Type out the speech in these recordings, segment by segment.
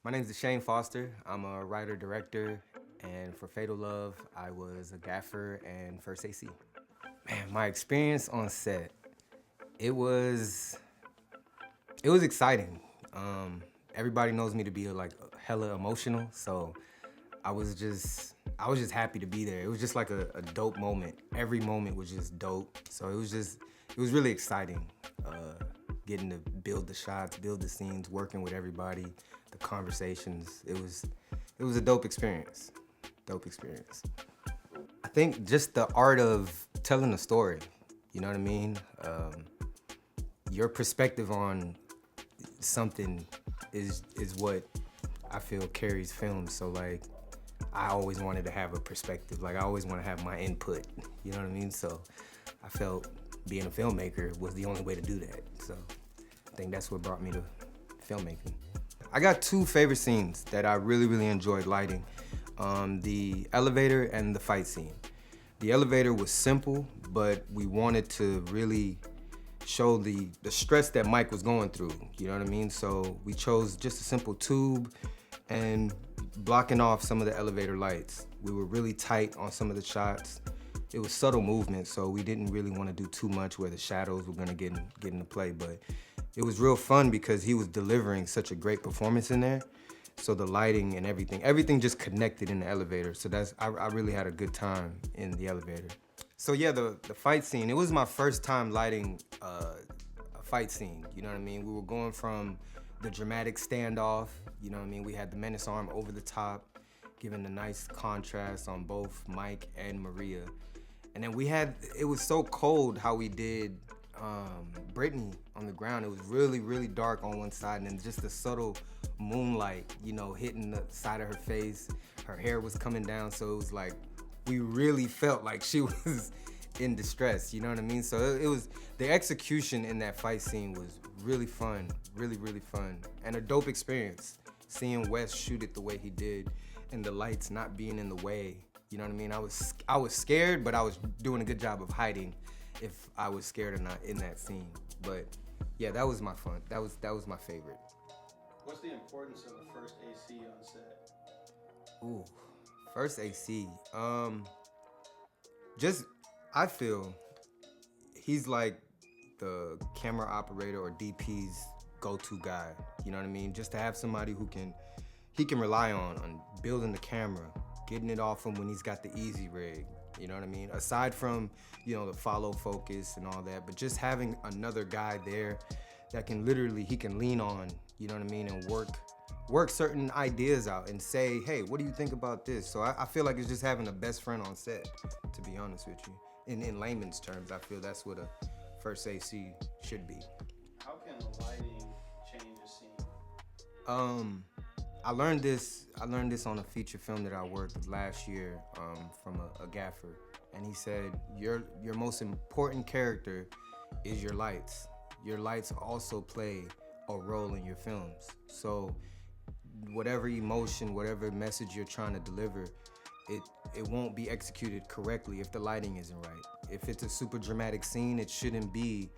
My name is Dushene Foster. I'm a writer director, and for Fatal Love, I was a gaffer and first AC. Man, my experience on set, it was it was exciting. Everybody knows me to be like hella emotional, so I was just happy to be there. It was just like a dope moment. Every moment was just dope. So it was really exciting. Getting to build the shots, build the scenes, working with everybody, the conversations. It was a dope experience. Dope experience. I think just the art of telling a story. You know what I mean? Your perspective on something is what I feel carries film. So like I always wanted to have a perspective. Like I always want to have my input. You know what I mean? So I felt being a filmmaker was the only way to do that. So I think that's what brought me to filmmaking. I got two favorite scenes that I really enjoyed lighting. The elevator and the fight scene. The elevator was simple, but we wanted to really show the stress that Mike was going through, you know what I mean? So we chose just a simple tube and blocking off some of the elevator lights. We were really tight on some of the shots. It was subtle movement, so we didn't really want to do too much where the shadows were gonna get into play, but it was real fun because he was delivering such a great performance in there. So the lighting and everything just connected in the elevator. So I really had a good time in the elevator. So yeah, the fight scene, it was my first time lighting a fight scene, you know what I mean? We were going from the dramatic standoff, you know what I mean? We had the menace arm over the top, giving a nice contrast on both Mike and Maria. And then it was so cold how we did Brittany on the ground. It was really dark on one side, and then just the subtle moonlight, you know, hitting the side of her face. Her hair was coming down, so it was like, we really felt like she was in distress, you know what I mean? So it was, the execution in that fight scene was really fun, really fun, and a dope experience. Seeing Wes shoot it the way he did, and the lights not being in the way, you know what I mean? I was scared, but I was doing a good job of hiding if I was scared or not in that scene. But yeah, that was my fun. That was my favorite. What's the importance of the first AC on set? Ooh, first AC. Just I feel he's like the camera operator or DP's go-to guy. You know what I mean? Just to have somebody who he can rely on building the camera, getting it off him when he's got the easy rig. You know what I mean? Aside from, you know, the follow focus and all that, but just having another guy there that he can lean on, you know what I mean, and work certain ideas out and say, hey, what do you think about this? So I feel like it's just having a best friend on set, to be honest with you. In layman's terms, I feel that's what a first AC should be. How can lighting change a scene? I learned this on a feature film that I worked last year from a gaffer, and he said your most important character is your lights. Your lights also play a role in your films. So whatever emotion, whatever message you're trying to deliver, it won't be executed correctly if the lighting isn't right. If it's a super dramatic scene, it shouldn't be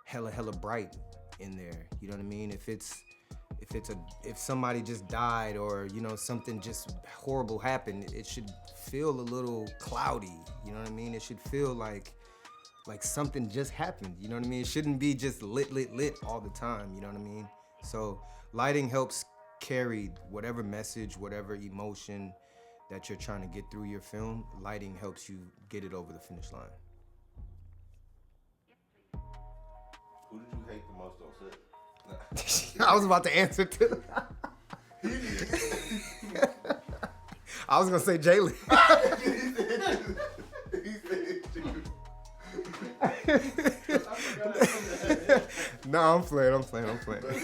hella bright in there. You know what I mean? If somebody just died or, you know, something just horrible happened, it should feel a little cloudy. You know what I mean? It should feel like something just happened. You know what I mean? It shouldn't be just lit all the time. You know what I mean? So lighting helps carry whatever message, whatever emotion that you're trying to get through your film. Lighting helps you get it over the finish line. Who did you hate the most on set? I was about to answer too. I was gonna say Jalen. No, I'm playing. Because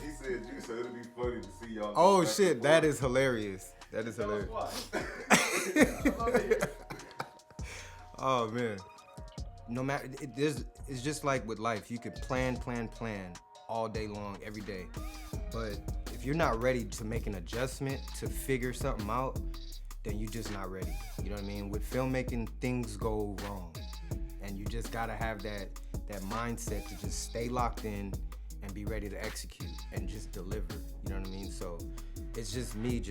he said you, so it'll be funny to see y'all. Oh shit, that is hilarious. Tell us why. Oh man. No matter, it's just like with life. You could plan all day long, every day. But if you're not ready to make an adjustment to figure something out, then you're just not ready. You know what I mean? With filmmaking, things go wrong. And you just gotta have that mindset to just stay locked in and be ready to execute and just deliver. You know what I mean? So it's just me,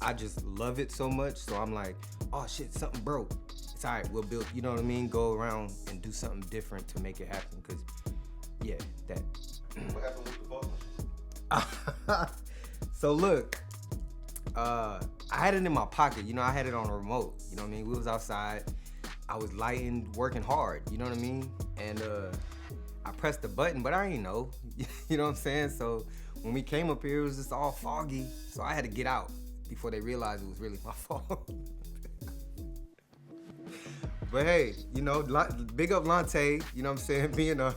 I just love it so much. So I'm like, oh shit, something broke. It's all right, we'll build, you know what I mean? Go around and do something different to make it happen. Cause yeah, that. What happened with the fog machine? So look, I had it in my pocket. You know, I had it on a remote. You know what I mean? We was outside. I was lighting, working hard. You know what I mean? And I pressed the button, but I ain't know. You know what I'm saying? So when we came up here, it was just all foggy. So I had to get out before they realized it was really my fault. But hey, you know, big up Lante, you know what I'm saying? Being a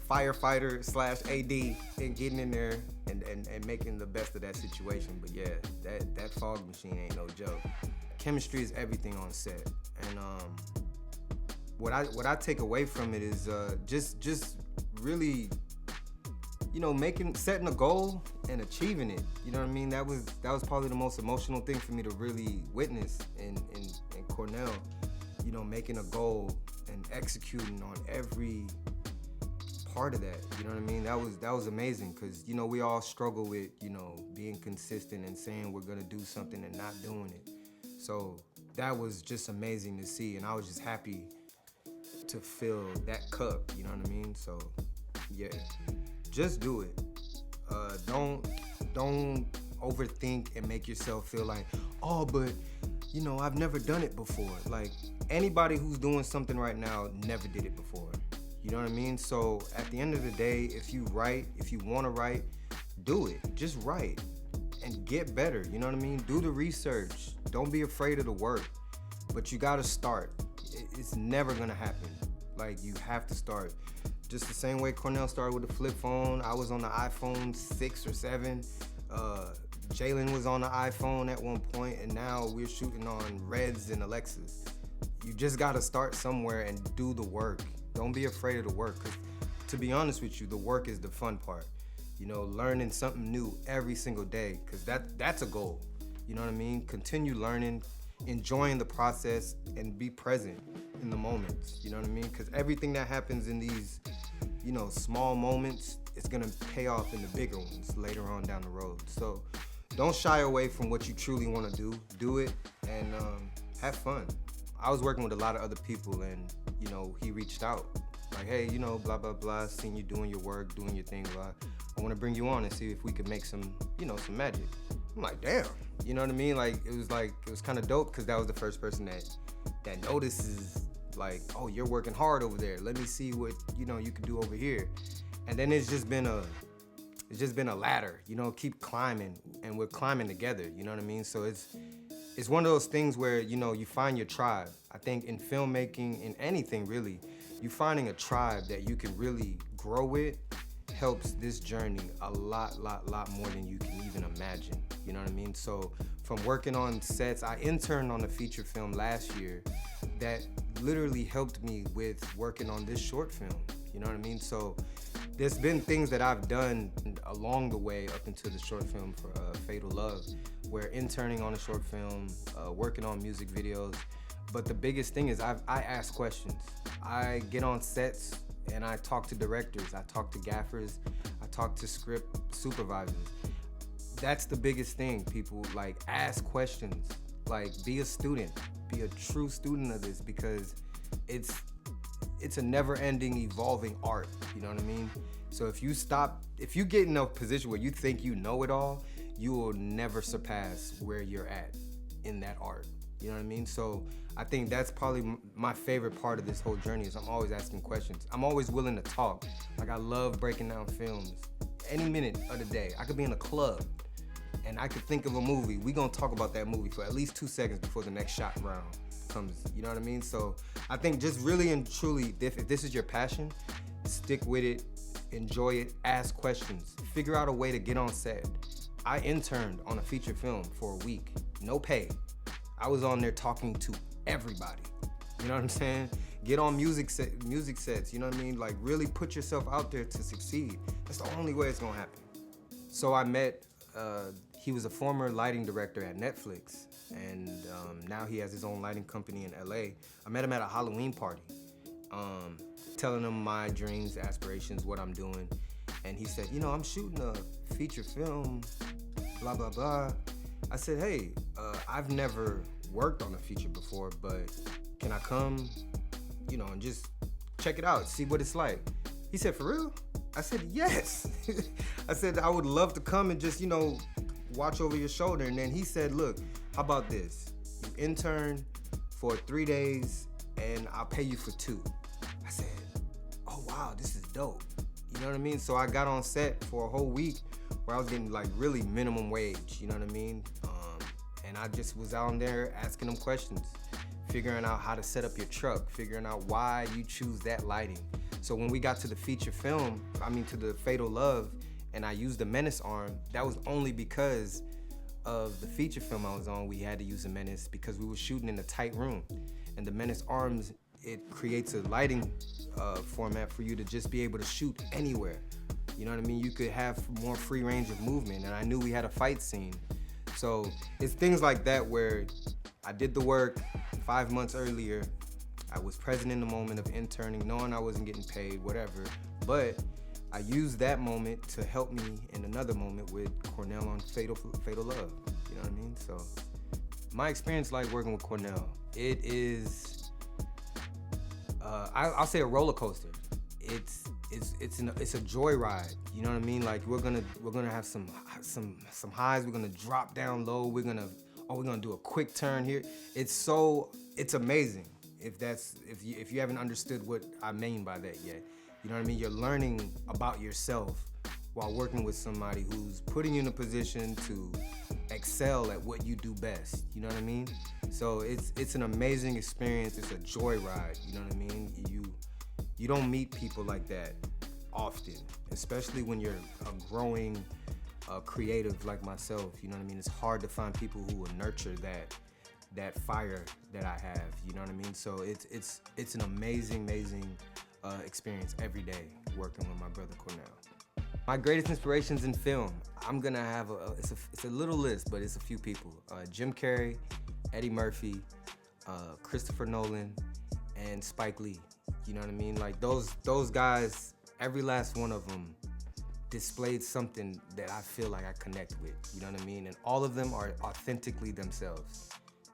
firefighter / AD and getting in there and making the best of that situation. But yeah, that fog machine ain't no joke. Chemistry is everything on set. And what I take away from it is just really, you know, setting a goal and achieving it. You know what I mean? That was probably the most emotional thing for me to really witness in Cornell. You know, making a goal and executing on every part of that. You know what I mean? That was amazing, because you know, we all struggle with, you know, being consistent and saying we're gonna do something and not doing it. So that was just amazing to see, and I was just happy to fill that cup. You know what I mean? So yeah, just do it. Don't overthink and make yourself feel like, oh, but you know, I've never done it before. Like, anybody who's doing something right now never did it before. You know what I mean? So at the end of the day, if you want to write, do it. Just write and get better. You know what I mean? Do the research. Don't be afraid of the work. But you got to start. It's never going to happen. Like, you have to start. Just the same way Cornell started with the flip phone. I was on the iPhone 6 or 7. Jalen was on the iPhone at one point, and now we're shooting on Reds and Alexas. You just gotta start somewhere and do the work. Don't be afraid of the work, because to be honest with you, the work is the fun part. You know, learning something new every single day, because that's a goal. You know what I mean? Continue learning, enjoying the process, and be present in the moments. You know what I mean? Because everything that happens in these, you know, small moments, it's gonna pay off in the bigger ones later on down the road. So don't shy away from what you truly want to do. Do it and have fun. I was working with a lot of other people, and you know, he reached out like, hey, you know, blah blah blah, seen you doing your work, doing your thing, blah. I want to bring you on and see if we could make some, you know, some magic. I'm like, damn, you know what I mean? Like it was kind of dope, because that was the first person that notices, like, oh, you're working hard over there. Let me see what, you know, you can do over here. And then it's just been a ladder, you know, keep climbing, and we're climbing together, you know what I mean? So it's one of those things where, you know, you find your tribe. I think in filmmaking, in anything really, you finding a tribe that you can really grow with helps this journey a lot more than you can even imagine, you know what I mean? So from working on sets, I interned on a feature film last year that literally helped me with working on this short film, you know what I mean? So there's been things that I've done along the way up into the short film for Fatal Love, where interning on a short film, working on music videos. But the biggest thing is I ask questions. I get on sets and I talk to directors, I talk to gaffers, I talk to script supervisors. That's the biggest thing, people. Like, ask questions. Like, be a student, be a true student of this, because it's a never-ending, evolving art, you know what I mean? So if you get in a position where you think you know it all, you will never surpass where you're at in that art, you know what I mean? So I think that's probably my favorite part of this whole journey, is I'm always asking questions. I'm always willing to talk. Like, I love breaking down films. Any minute of the day, I could be in a club and I could think of a movie. We gonna talk about that movie for at least 2 seconds before the next shot round comes, you know what I mean? So I think just really and truly, if this is your passion, stick with it, enjoy it, ask questions, figure out a way to get on set. I interned on a feature film for a week, no pay. I was on there talking to everybody, you know what I'm saying? Get on music sets, you know what I mean? Like, really put yourself out there to succeed. That's the only way it's gonna happen. So I met, he was a former lighting director at Netflix, and now he has his own lighting company in LA. I met him at a Halloween party, telling him my dreams, aspirations, what I'm doing. And he said, you know, I'm shooting a feature film, blah, blah, blah. I said, hey, I've never worked on a feature before, but can I come, you know, and just check it out, see what it's like? He said, for real? I said, yes. I said, I would love to come and just, you know, watch over your shoulder. And then he said, look, how about this? You intern for 3 days and I'll pay you for 2. I said, oh wow, this is dope. You know what I mean? So I got on set for a whole week where I was getting like really minimum wage, you know what I mean? And I just was out there asking them questions, figuring out how to set up your truck, figuring out why you choose that lighting. So when we got to the feature film, to the Fatal Love, and I used the Menace arm, that was only because of the feature film I was on. We had to use the Menace because we were shooting in a tight room. And the Menace arms, it creates a lighting format for you to just be able to shoot anywhere. You know what I mean? You could have more free range of movement, and I knew we had a fight scene. So it's things like that where I did the work 5 months earlier. I was present in the moment of interning, knowing I wasn't getting paid, whatever. But I used that moment to help me in another moment with Cornell on Fatal Love. You know what I mean? So my experience like working with Cornell, it is, I'll say a roller coaster. It's a joyride. You know what I mean? Like we're gonna have some highs. We're gonna drop down low. We're gonna do a quick turn here. It's amazing. If you haven't understood what I mean by that yet, you know what I mean? You're learning about yourself while working with somebody who's putting you in a position to excel at what you do best. You know what I mean? So it's an amazing experience. It's a joyride. You know what I mean? You don't meet people like that often, especially when you're a growing creative like myself. You know what I mean? It's hard to find people who will nurture that fire that I have. You know what I mean? So it's an amazing experience every day working with my brother Cornell. My greatest inspirations in film, I'm gonna have it's a little list, but it's a few people. Jim Carrey, Eddie Murphy, Christopher Nolan, and Spike Lee. You know what I mean? Like those guys, every last one of them displayed something that I feel like I connect with. You know what I mean? And all of them are authentically themselves.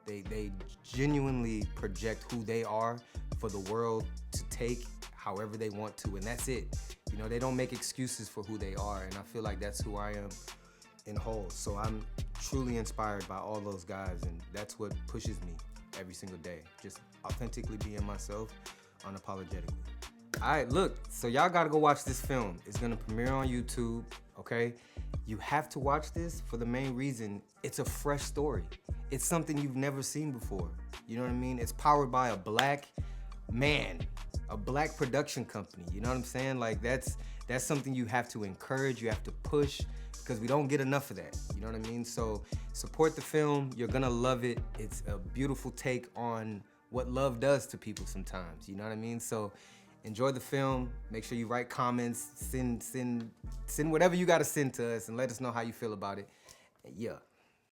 They genuinely project who they are for the world to take however they want to, and that's it. You know, they don't make excuses for who they are, and I feel like that's who I am in whole. So I'm truly inspired by all those guys, and that's what pushes me every single day. Just authentically being myself, unapologetically. All right, look, so y'all gotta go watch this film. It's gonna premiere on YouTube, okay? You have to watch this for the main reason, it's a fresh story. It's something you've never seen before. You know what I mean? It's powered by a black man, a black production company. You know what I'm saying? Like that's something you have to encourage, you have to push, because we don't get enough of that. You know what I mean? So support the film, you're gonna love it. It's a beautiful take on what love does to people sometimes. You know what I mean? So enjoy the film. Make sure you write comments, send whatever you gotta send to us, and let us know how you feel about it. And yeah.